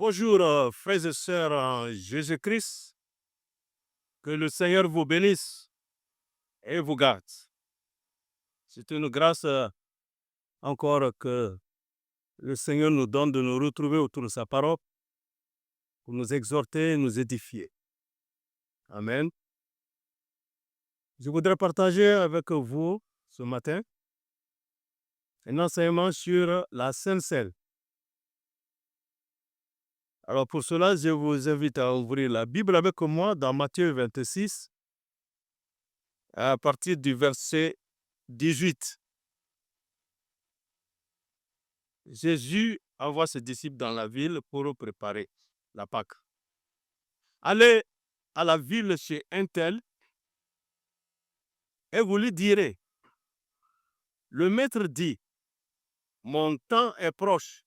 Bonjour, frères et sœurs en Jésus-Christ. Que le Seigneur vous bénisse et vous garde. C'est une grâce encore que le Seigneur nous donne de nous retrouver autour de sa parole pour nous exhorter et nous édifier. Amen. Je voudrais partager avec vous ce matin un enseignement sur la Sainte Seine. Alors pour cela, je vous invite à ouvrir la Bible avec moi dans Matthieu 26, à partir du verset 18. Jésus envoie ses disciples dans la ville pour préparer la Pâque. Allez à la ville chez un tel et vous lui direz, le maître dit, mon temps est proche.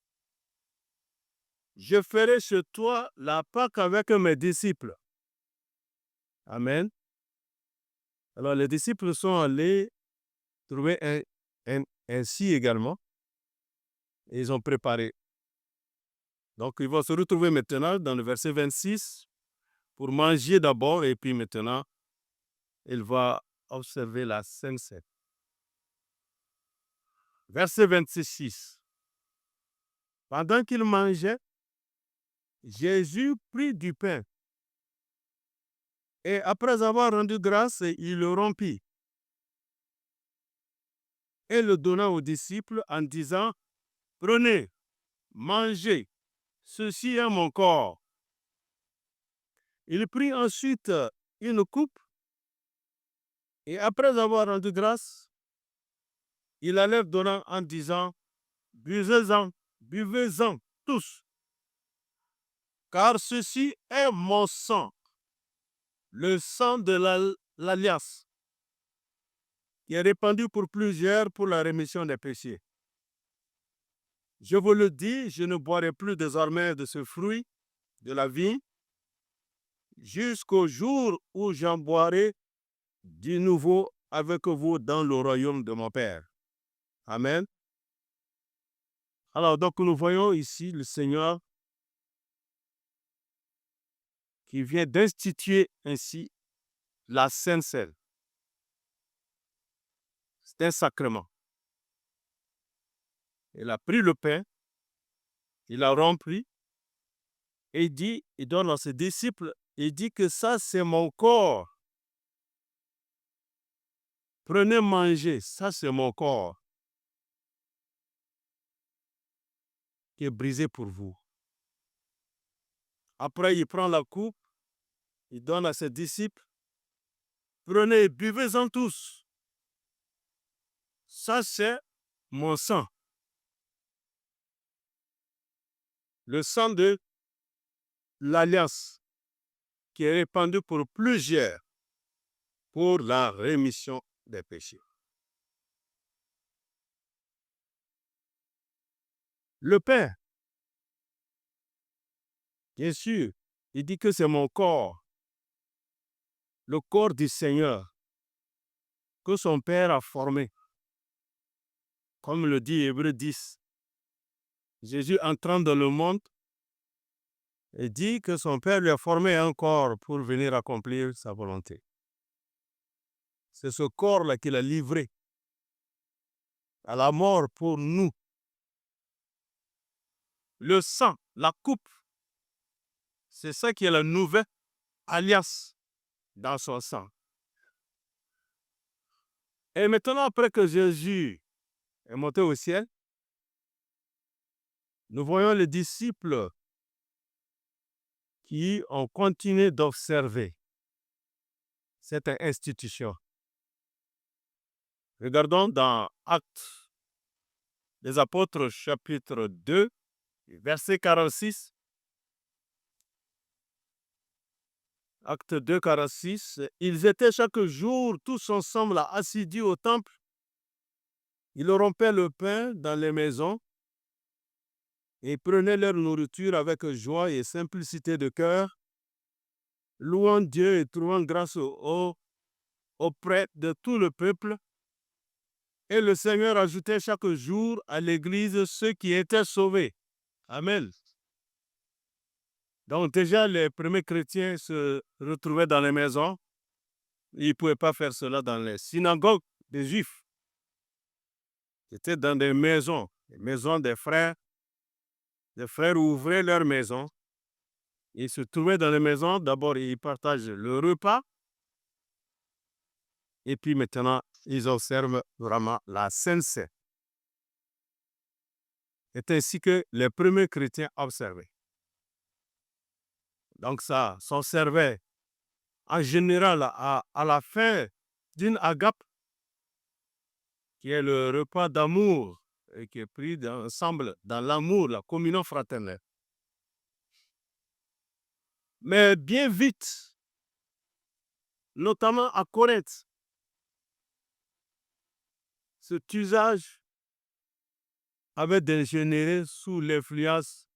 Je ferai chez toi la Pâque avec mes disciples. Amen. Alors les disciples sont allés trouver ainsi également. Et ils ont préparé. Donc ils vont se retrouver maintenant dans le verset 26 pour manger d'abord et puis maintenant il va observer la Sainte Seine. Verset 26. Pendant qu'il mangeait, Jésus prit du pain et après avoir rendu grâce, il le rompit et le donna aux disciples en disant, prenez, mangez, ceci est mon corps. Il prit ensuite une coupe et après avoir rendu grâce, il la leur donna en disant, buvez-en tous, car ceci est mon sang, le sang de l'alliance, qui est répandu pour plusieurs pour la rémission des péchés. Je vous le dis, je ne boirai plus désormais de ce fruit de la vie, jusqu'au jour où j'en boirai de nouveau avec vous dans le royaume de mon Père. Amen. Alors, donc, nous voyons ici le Seigneur qui vient d'instituer ainsi la Sainte Seine. C'est un sacrement. Il a pris le pain, il a rempli, et il donne à ses disciples, il dit que ça, c'est mon corps. Prenez, mangez, ça, c'est mon corps qui est brisé pour vous. Après, il prend la coupe, il donne à ses disciples, prenez, buvez-en tous. Ça, c'est mon sang. Le sang de l'alliance qui est répandu pour plusieurs pour la rémission des péchés. Le pain, bien sûr, il dit que c'est mon corps, le corps du Seigneur, que son Père a formé. Comme le dit Hébreux 10, Jésus entrant dans le monde, il dit que son Père lui a formé un corps pour venir accomplir sa volonté. C'est ce corps-là qu'il a livré à la mort pour nous. Le sang, la coupe, c'est ça qui est la nouvelle alliance dans son sang. Et maintenant, après que Jésus est monté au ciel, nous voyons les disciples qui ont continué d'observer cette institution. Regardons dans Actes des Apôtres, chapitre 2, verset 46. Acte 2, 46. Ils étaient chaque jour tous ensemble assidus au temple. Ils rompaient le pain dans les maisons et prenaient leur nourriture avec joie et simplicité de cœur, louant Dieu et trouvant grâce auprès de tout le peuple. Et le Seigneur ajoutait chaque jour à l'Église ceux qui étaient sauvés. Amen. Donc déjà, les premiers chrétiens se retrouvaient dans les maisons. Ils ne pouvaient pas faire cela dans les synagogues des Juifs. C'était dans des maisons, les maisons des frères. Les frères ouvraient leur maison. Ils se trouvaient dans les maisons. D'abord, ils partagent le repas. Et puis maintenant, ils observent vraiment la Sainte Seine. C'est ainsi que les premiers chrétiens observaient. Donc ça s'observait en général à la fin d'une agape, qui est le repas d'amour et qui est pris ensemble dans l'amour, la communion fraternelle. Mais bien vite, notamment à Corinthe, cet usage avait dégénéré sous l'influence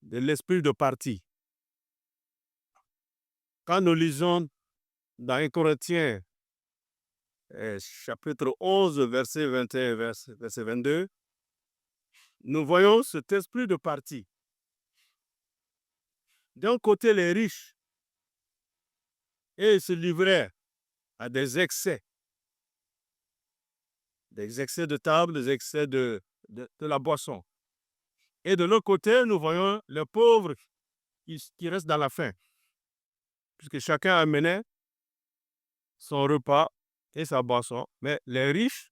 de l'esprit de parti. Quand nous lisons dans 1 Corinthiens, chapitre 11, verset 21, verset 22, nous voyons cet esprit de parti. D'un côté, les riches, et ils se livraient à des excès de table, des excès de la boisson. Et de l'autre côté, nous voyons les pauvres qui restent dans la faim, puisque chacun amenait son repas et sa boisson. Mais les riches,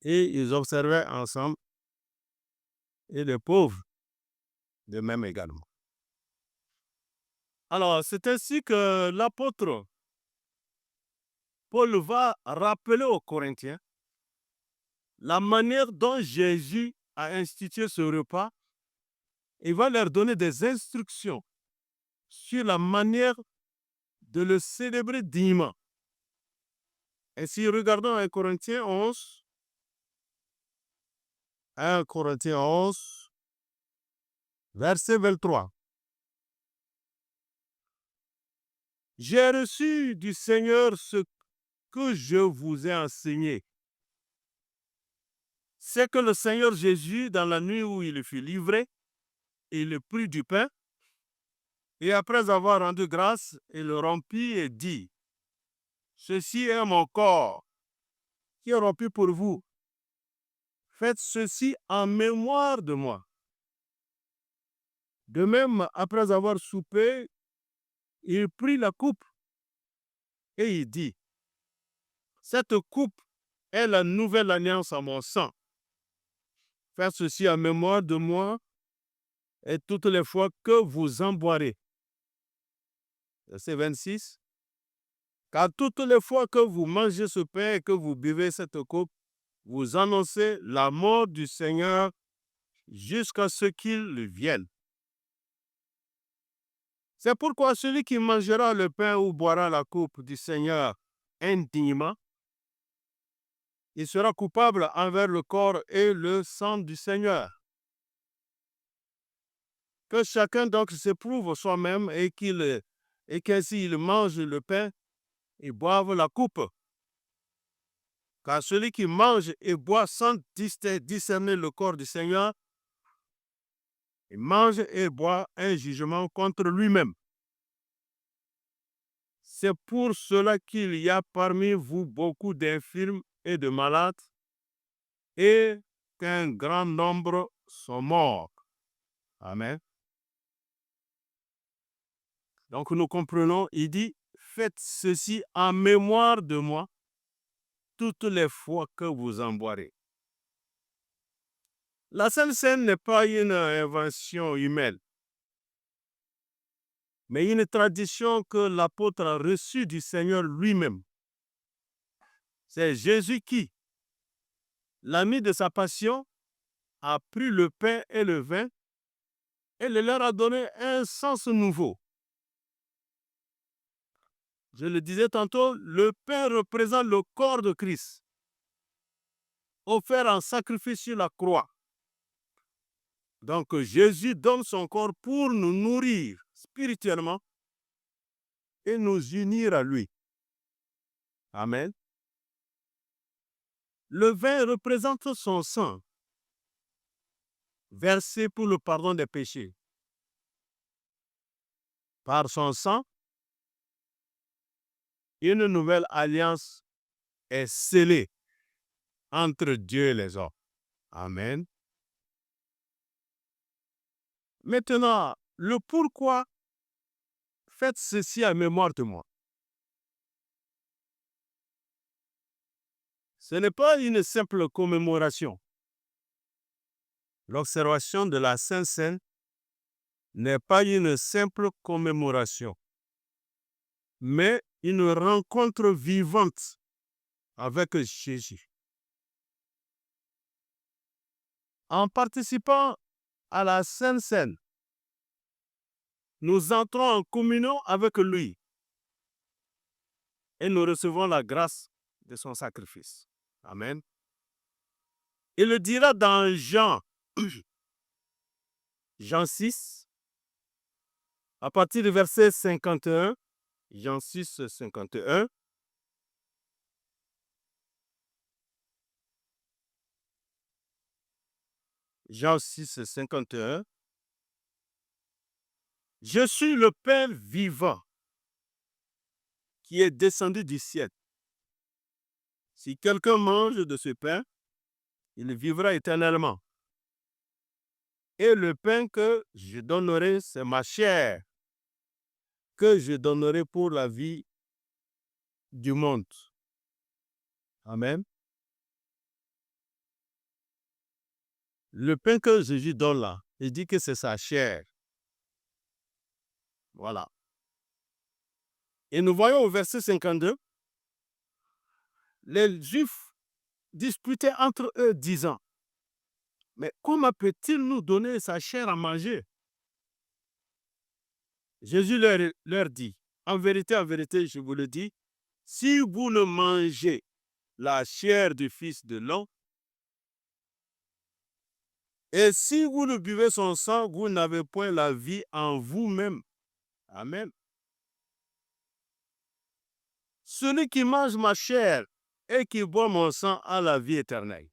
et ils observaient ensemble, et les pauvres, de même également. Alors, c'est ainsi que l'apôtre Paul va rappeler aux Corinthiens la manière dont Jésus a institué ce repas. Il va leur donner des instructions sur la manière de le célébrer dignement. Ainsi, regardons 1 Corinthiens 11. 1 Corinthiens 11, verset 23. J'ai reçu du Seigneur ce que je vous ai enseigné. C'est que le Seigneur Jésus, dans la nuit où il fut livré, il prit du pain, et après avoir rendu grâce, il le rompit et dit, « Ceci est mon corps, qui est rompu pour vous. Faites ceci en mémoire de moi. » De même, après avoir soupé, il prit la coupe et il dit, « Cette coupe est la nouvelle alliance en mon sang. Faites ceci en mémoire de moi et toutes les fois que vous en boirez. » Verset 26. Car toutes les fois que vous mangez ce pain et que vous buvez cette coupe, vous annoncez la mort du Seigneur jusqu'à ce qu'il vienne. C'est pourquoi celui qui mangera le pain ou boira la coupe du Seigneur indignement, il sera coupable envers le corps et le sang du Seigneur. Que chacun donc s'éprouve soi-même et qu'ainsi il mange le pain et boive la coupe. Car celui qui mange et boit sans discerner le corps du Seigneur, il mange et boit un jugement contre lui-même. C'est pour cela qu'il y a parmi vous beaucoup d'infirmes et de malades, et qu'un grand nombre sont morts. Amen. Donc nous comprenons, il dit, faites ceci en mémoire de moi toutes les fois que vous en boirez. La Sainte Seine n'est pas une invention humaine, mais une tradition que l'apôtre a reçue du Seigneur lui-même. C'est Jésus qui, l'ami de sa passion, a pris le pain et le vin et le leur a donné un sens nouveau. Je le disais tantôt, le pain représente le corps de Christ, offert en sacrifice sur la croix. Donc Jésus donne son corps pour nous nourrir spirituellement et nous unir à lui. Amen. Le vin représente son sang, versé pour le pardon des péchés. Par son sang, une nouvelle alliance est scellée entre Dieu et les hommes. Amen. Maintenant, le pourquoi faites ceci en mémoire de moi. Ce n'est pas une simple commémoration. L'observation de la Sainte Seine n'est pas une simple commémoration, mais une rencontre vivante avec Jésus. En participant à la Sainte Seine, nous entrons en communion avec lui et nous recevons la grâce de son sacrifice. Amen. Il le dira dans Jean 6, à partir du verset 51, Jean 6, 51. Jean 6, 51. Je suis le pain vivant qui est descendu du ciel. Si quelqu'un mange de ce pain, il vivra éternellement. Et le pain que je donnerai, c'est ma chair, que je donnerai pour la vie du monde. Amen. Le pain que Jésus donne là, il dit que c'est sa chair. Voilà. Et nous voyons au verset 52, les Juifs disputaient entre eux, disant, mais comment peut-il nous donner sa chair à manger? Jésus leur dit, en vérité, je vous le dis, si vous ne mangez la chair du Fils de l'homme, et si vous ne buvez son sang, vous n'avez point la vie en vous-même. Amen. Celui qui mange ma chair et qui boit mon sang a la vie éternelle.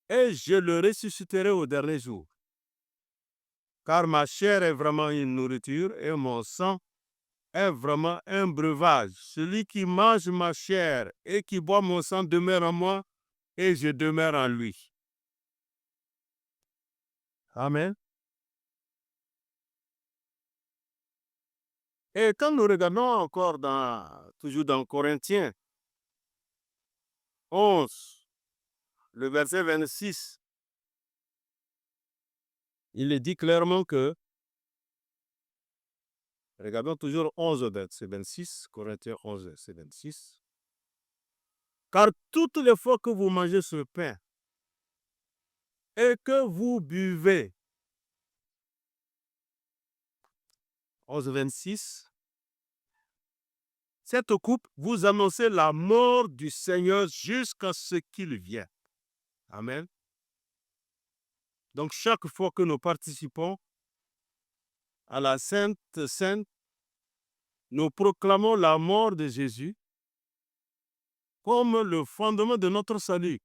Et je le ressusciterai au dernier jour. Car ma chair est vraiment une nourriture et mon sang est vraiment un breuvage. Celui qui mange ma chair et qui boit mon sang demeure en moi et je demeure en lui. Amen. Et quand nous regardons encore toujours dans Corinthiens 11, le verset 26, il dit clairement que, regardons toujours 11, verset 26, Corinthiens 11, verset 26, car toutes les fois que vous mangez ce pain et que vous buvez, 11, 26, cette coupe, vous annoncez la mort du Seigneur jusqu'à ce qu'il vienne. Amen. Donc, chaque fois que nous participons à la Sainte Seine, nous proclamons la mort de Jésus comme le fondement de notre salut.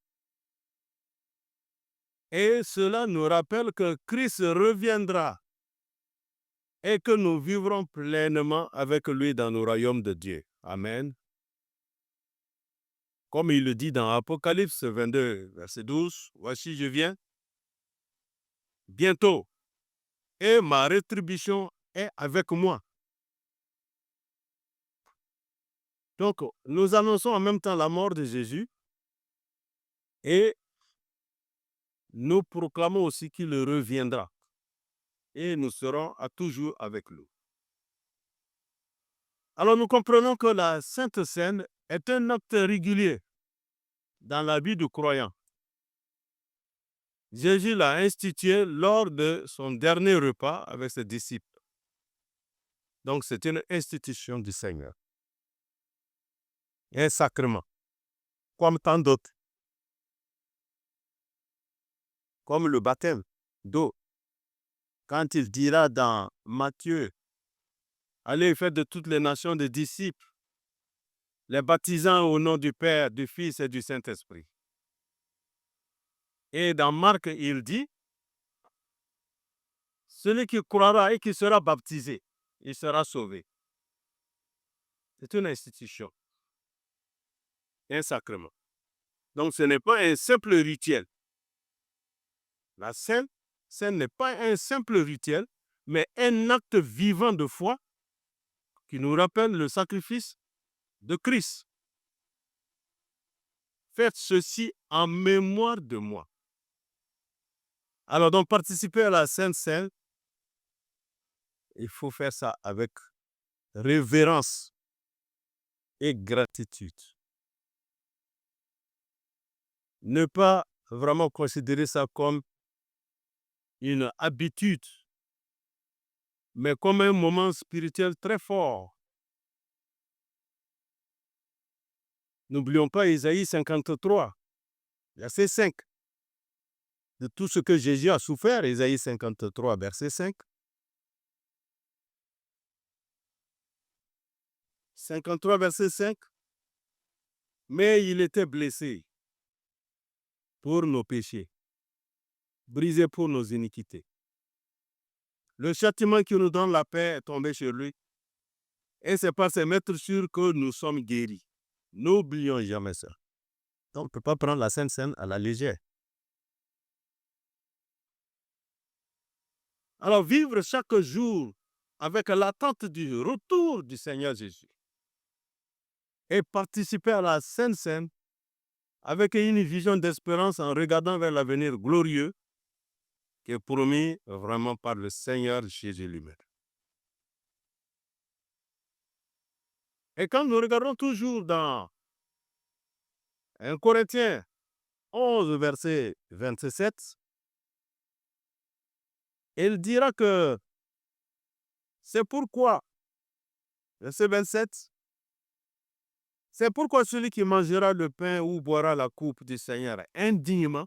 Et cela nous rappelle que Christ reviendra et que nous vivrons pleinement avec lui dans le royaume de Dieu. Amen. Comme il le dit dans Apocalypse 22, verset 12, « Voici, je viens bientôt, et ma rétribution est avec moi. » Donc, nous annonçons en même temps la mort de Jésus et nous proclamons aussi qu'il reviendra et nous serons à toujours avec lui. Alors, nous comprenons que la Sainte Seine est un acte régulier dans la vie du croyant. Jésus l'a institué lors de son dernier repas avec ses disciples. Donc, c'est une institution du Seigneur. Un sacrement, comme tant d'autres, comme le baptême d'eau. Quand il dira dans Matthieu, « Allez faire de toutes les nations des disciples, les baptisant au nom du Père, du Fils et du Saint-Esprit. » Et dans Marc, il dit, celui qui croira et qui sera baptisé, il sera sauvé. C'est une institution, un sacrement. Donc ce n'est pas un simple rituel. La Sainte Seine n'est pas un simple rituel, mais un acte vivant de foi qui nous rappelle le sacrifice de Christ. Faites ceci en mémoire de moi. Alors donc participer à la Sainte Seine, il faut faire ça avec révérence et gratitude. Ne pas vraiment considérer ça comme une habitude, mais comme un moment spirituel très fort. N'oublions pas Isaïe 53, verset 5. De tout ce que Jésus a souffert, Isaïe 53, verset 5. 53, verset 5. Mais il était blessé pour nos péchés, brisé pour nos iniquités. Le châtiment qui nous donne la paix est tombé sur lui. Et c'est par ses meurtrissures que nous sommes guéris. N'oublions jamais ça. Donc, on ne peut pas prendre la Sainte Seine à la légère. Alors, vivre chaque jour avec l'attente du retour du Seigneur Jésus et participer à la Sainte Seine avec une vision d'espérance en regardant vers l'avenir glorieux qui est promis vraiment par le Seigneur Jésus lui-même. Et quand nous regardons toujours dans 1 Corinthiens 11, verset 27, il dira que c'est pourquoi, verset 27, c'est pourquoi celui qui mangera le pain ou boira la coupe du Seigneur indignement,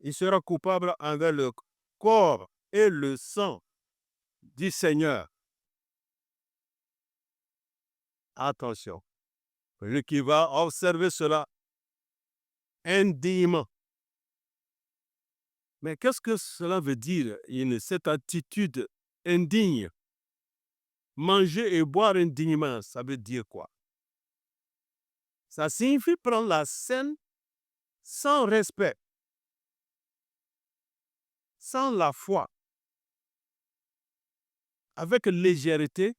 il sera coupable envers le corps et le sang du Seigneur. Attention, celui qui va observer cela indignement. Mais qu'est-ce que cela veut dire, cette attitude indigne? Manger et boire indignement, ça veut dire quoi? Ça signifie prendre la scène sans respect, sans la foi, avec légèreté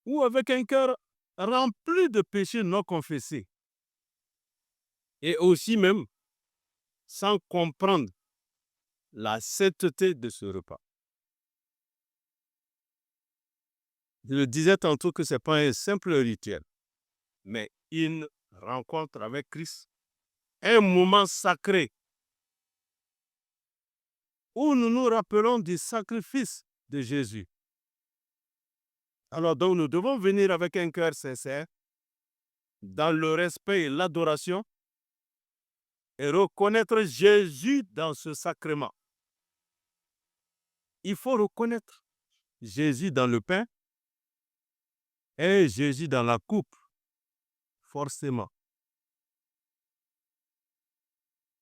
ou avec un cœur rempli de péchés non confessés. Et aussi même sans comprendre la sainteté de ce repas. Je le disais tantôt que ce n'est pas un simple rituel, mais une rencontre avec Christ, un moment sacré où nous nous rappelons du sacrifice de Jésus. Alors donc nous devons venir avec un cœur sincère, dans le respect et l'adoration, et reconnaître Jésus dans ce sacrement. Il faut reconnaître Jésus dans le pain et Jésus dans la coupe, forcément.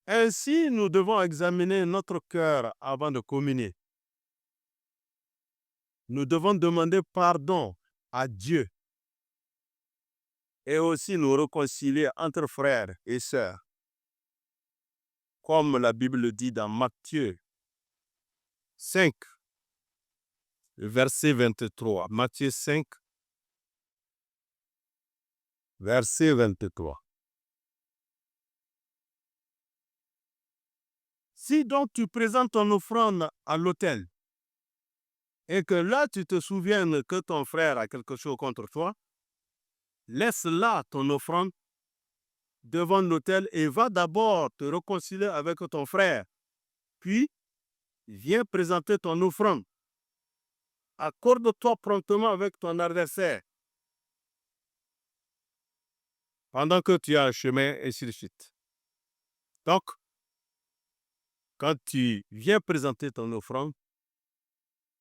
Ainsi, nous devons examiner notre cœur avant de communier. Nous devons demander pardon à Dieu et aussi nous réconcilier entre frères et sœurs. Comme la Bible dit dans Matthieu 5, verset 23. Matthieu 5, verset 23. Si donc tu présentes ton offrande à l'autel et que là tu te souviennes que ton frère a quelque chose contre toi, laisse là ton offrande devant l'autel et va d'abord te réconcilier avec ton frère. Puis, viens présenter ton offrande. Accorde-toi promptement avec ton adversaire pendant que tu es en chemin, et ainsi de suite. Donc, quand tu viens présenter ton offrande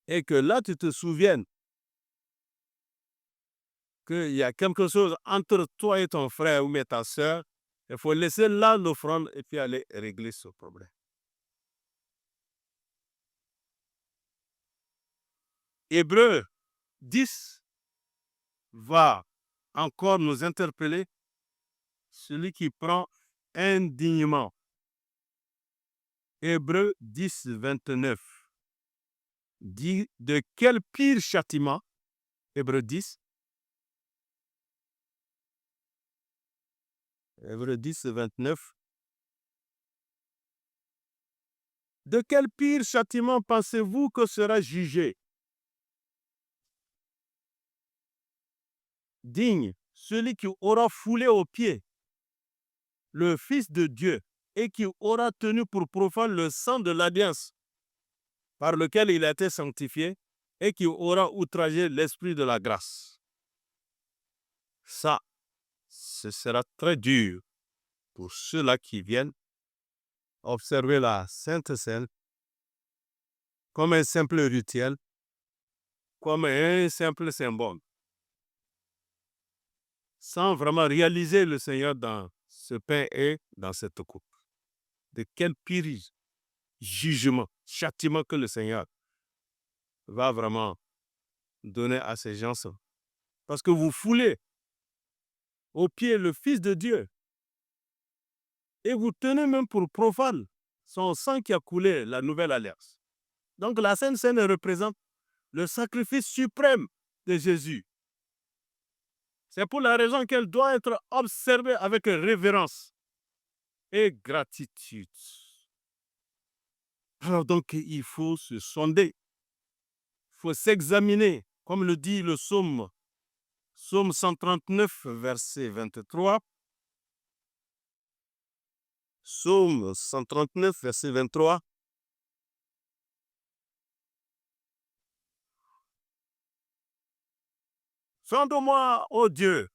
et que là tu te souviennes qu'il y a quelque chose entre toi et ton frère ou ta soeur, il faut laisser là l'offrande et puis aller régler ce problème. Hébreux 10 va encore nous interpeller. Celui qui prend indignement. Hébreux 10, 29 dit de quel pire châtiment, Hébreux 10, Hébreux 10, 29, de quel pire châtiment pensez-vous que sera jugé? Digne, celui qui aura foulé aux pieds le Fils de Dieu et qui aura tenu pour profane le sang de l'alliance par lequel il a été sanctifié et qui aura outragé l'Esprit de la grâce. Ça, ce sera très dur pour ceux-là qui viennent observer la Sainte Seine comme un simple rituel, comme un simple symbole, sans vraiment réaliser le Seigneur dans ce pain et dans cette coupe. De quel pire jugement, châtiment que le Seigneur va vraiment donner à ces gens. Parce que vous foulez aux pieds le Fils de Dieu et vous tenez même pour profane son sang qui a coulé la nouvelle alliance. Donc la Sainte Seine représente le sacrifice suprême de Jésus. C'est pour la raison qu'elle doit être observée avec révérence et gratitude. Alors donc, il faut se sonder, il faut s'examiner, comme le dit le psaume 139, verset 23. Psaume 139, verset 23. Sonde-moi, ô Dieu,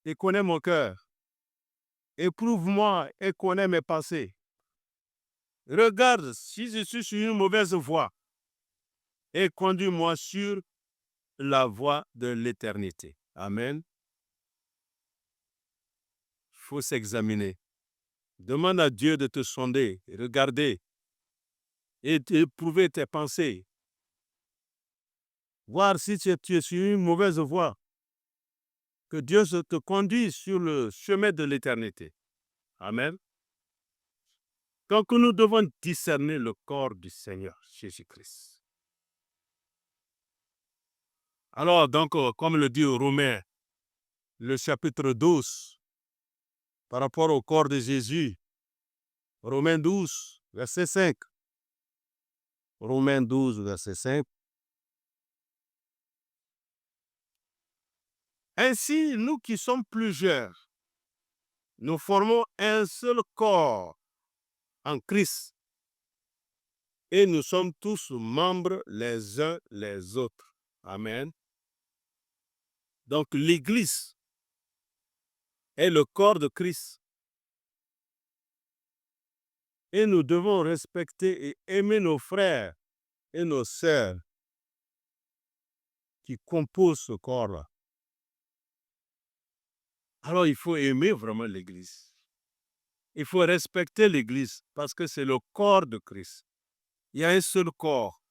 et connais mon cœur. Éprouve-moi et connais mes pensées. Regarde si je suis sur une mauvaise voie et conduis-moi sur la voie de l'éternité. Amen. Il faut s'examiner. Demande à Dieu de te sonder, regarder et éprouver tes pensées. Voir si tu es sur une mauvaise voie. Que Dieu te conduise sur le chemin de l'éternité. Amen. Donc nous devons discerner le corps du Seigneur Jésus-Christ. Alors donc, comme le dit Romains, le chapitre 12, par rapport au corps de Jésus, Romains 12, verset 5. Romains 12, verset 5. Ainsi, nous qui sommes plusieurs, nous formons un seul corps en Christ et nous sommes tous membres les uns les autres. Amen. Donc l'Église est le corps de Christ. Et nous devons respecter et aimer nos frères et nos sœurs qui composent ce corps-là. Alors il faut aimer vraiment l'Église. Il faut respecter l'Église parce que c'est le corps de Christ. Il y a un seul corps.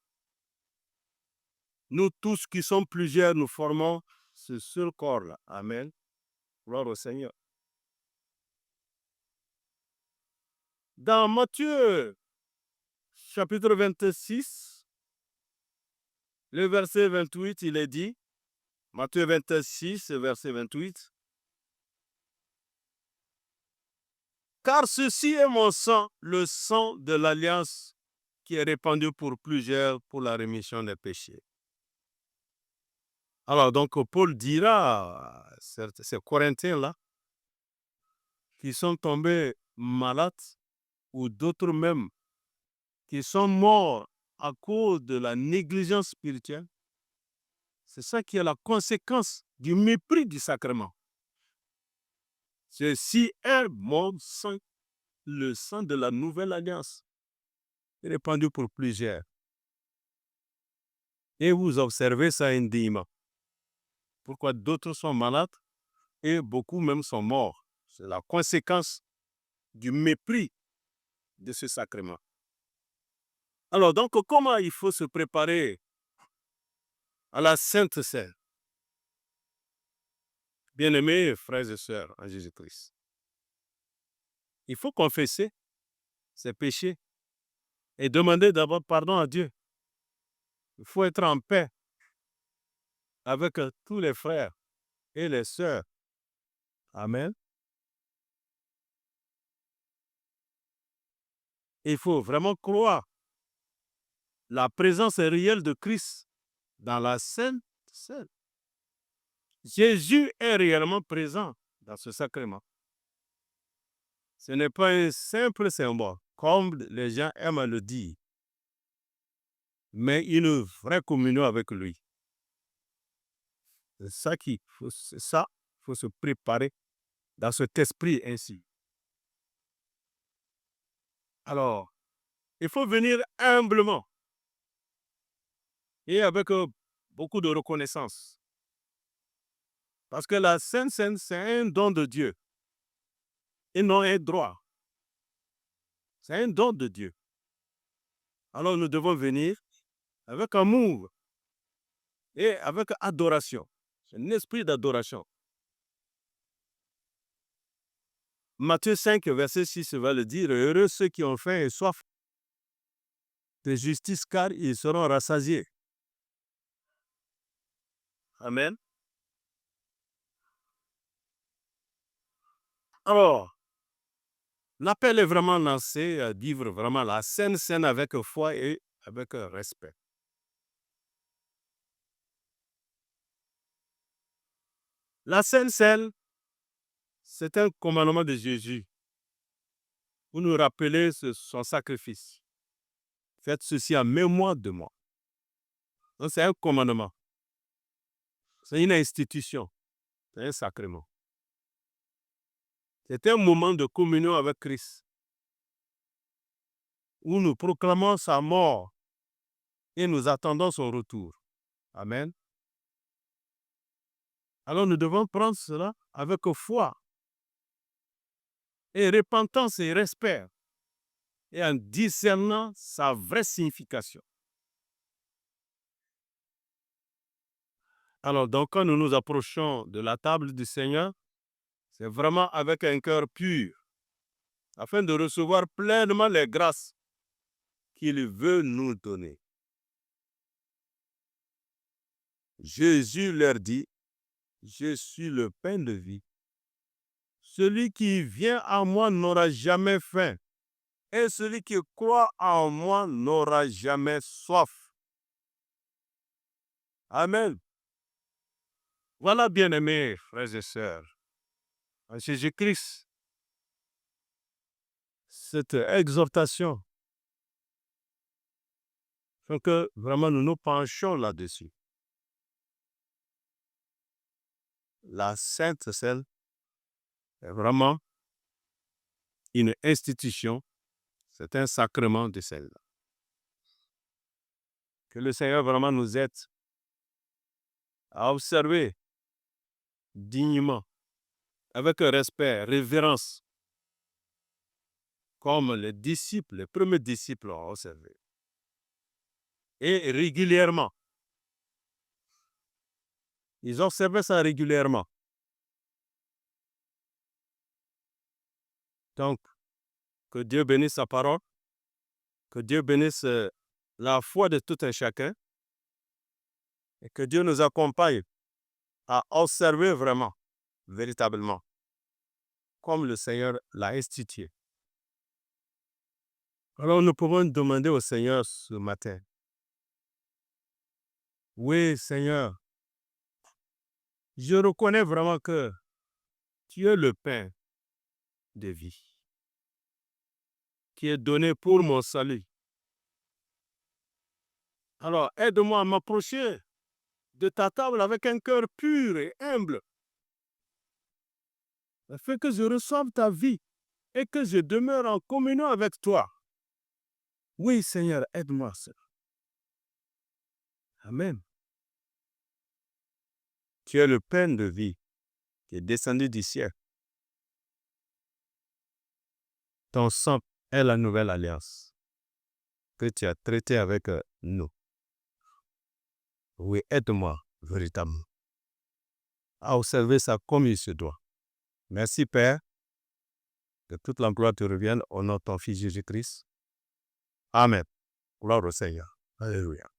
Nous tous qui sommes plusieurs, nous formons ce seul corps-là. Amen. Gloire au Seigneur. Dans Matthieu, chapitre 26, le verset 28, il est dit, Matthieu 26, verset 28, « Car ceci est mon sang, le sang de l'alliance qui est répandu pour plusieurs pour la rémission des péchés. » Alors donc Paul dira à ces Corinthiens-là qui sont tombés malades ou d'autres même qui sont morts à cause de la négligence spirituelle, c'est ça qui est la conséquence du mépris du sacrement. Ceci est mon sang, le sang de la nouvelle alliance, répandu pour plusieurs. Et vous observez ça indéniablement. Pourquoi d'autres sont malades et beaucoup même sont morts. C'est la conséquence du mépris de ce sacrement. Alors, donc, comment il faut se préparer à la Sainte Seine? Bien-aimés frères et sœurs en Jésus-Christ, il faut confesser ses péchés et demander d'abord pardon à Dieu. Il faut être en paix avec tous les frères et les sœurs. Amen. Il faut vraiment croire la présence réelle de Christ dans la Sainte Seine. Jésus est réellement présent dans ce sacrement. Ce n'est pas un simple symbole, comme les gens aiment à le dire, mais une vraie communion avec lui. C'est ça qu'il faut, faut se préparer dans cet esprit ainsi. Alors, il faut venir humblement et avec beaucoup de reconnaissance. Parce que la Sainte Seine, c'est un don de Dieu et non un droit. C'est un don de Dieu. Alors nous devons venir avec amour et avec adoration. C'est un esprit d'adoration. Matthieu 5, verset 6 va le dire, « Heureux ceux qui ont faim et soif de justice, car ils seront rassasiés. » Amen. Alors, l'appel est vraiment lancé à vivre vraiment la Sainte Seine avec foi et avec respect. La Sainte Seine, c'est un commandement de Jésus pour nous rappeler son sacrifice. Faites ceci en mémoire de moi. Donc, c'est un commandement. C'est une institution. C'est un sacrement. C'est un moment de communion avec Christ où nous proclamons sa mort et nous attendons son retour. Amen. Alors nous devons prendre cela avec foi et repentance et respect et en discernant sa vraie signification. Alors donc quand nous nous approchons de la table du Seigneur, c'est vraiment avec un cœur pur afin de recevoir pleinement les grâces qu'il veut nous donner. Jésus leur dit, « Je suis le pain de vie. Celui qui vient à moi n'aura jamais faim, et celui qui croit en moi n'aura jamais soif. » Amen. Voilà, bien-aimés frères et sœurs, en Jésus-Christ, cette exhortation, faut que vraiment nous nous penchions là-dessus. La Sainte Seine est vraiment une institution, c'est un sacrement de celle-là. Que le Seigneur vraiment nous aide à observer dignement, avec respect, révérence, comme les disciples, les premiers disciples ont observé. Et régulièrement. Ils observaient ça régulièrement. Donc, que Dieu bénisse sa parole, que Dieu bénisse la foi de tout un chacun, et que Dieu nous accompagne à observer vraiment, véritablement, comme le Seigneur l'a institué. Alors nous pouvons demander au Seigneur ce matin, oui Seigneur, je reconnais vraiment que tu es le pain de vie, qui est donné pour mon salut. Alors aide-moi à m'approcher de ta table avec un cœur pur et humble, afin que je reçoive ta vie et que je demeure en communion avec toi. Oui, Seigneur, aide-moi à cela. Amen. Tu es le pain de vie qui est descendu du ciel. Ton sang est la nouvelle alliance que tu as traité avec nous. Oui, aide-moi véritablement à observer ça comme il se doit. Merci Père, que toute la gloire te revienne au nom de ton Fils Jésus-Christ. Amen. Gloire au Seigneur. Alléluia.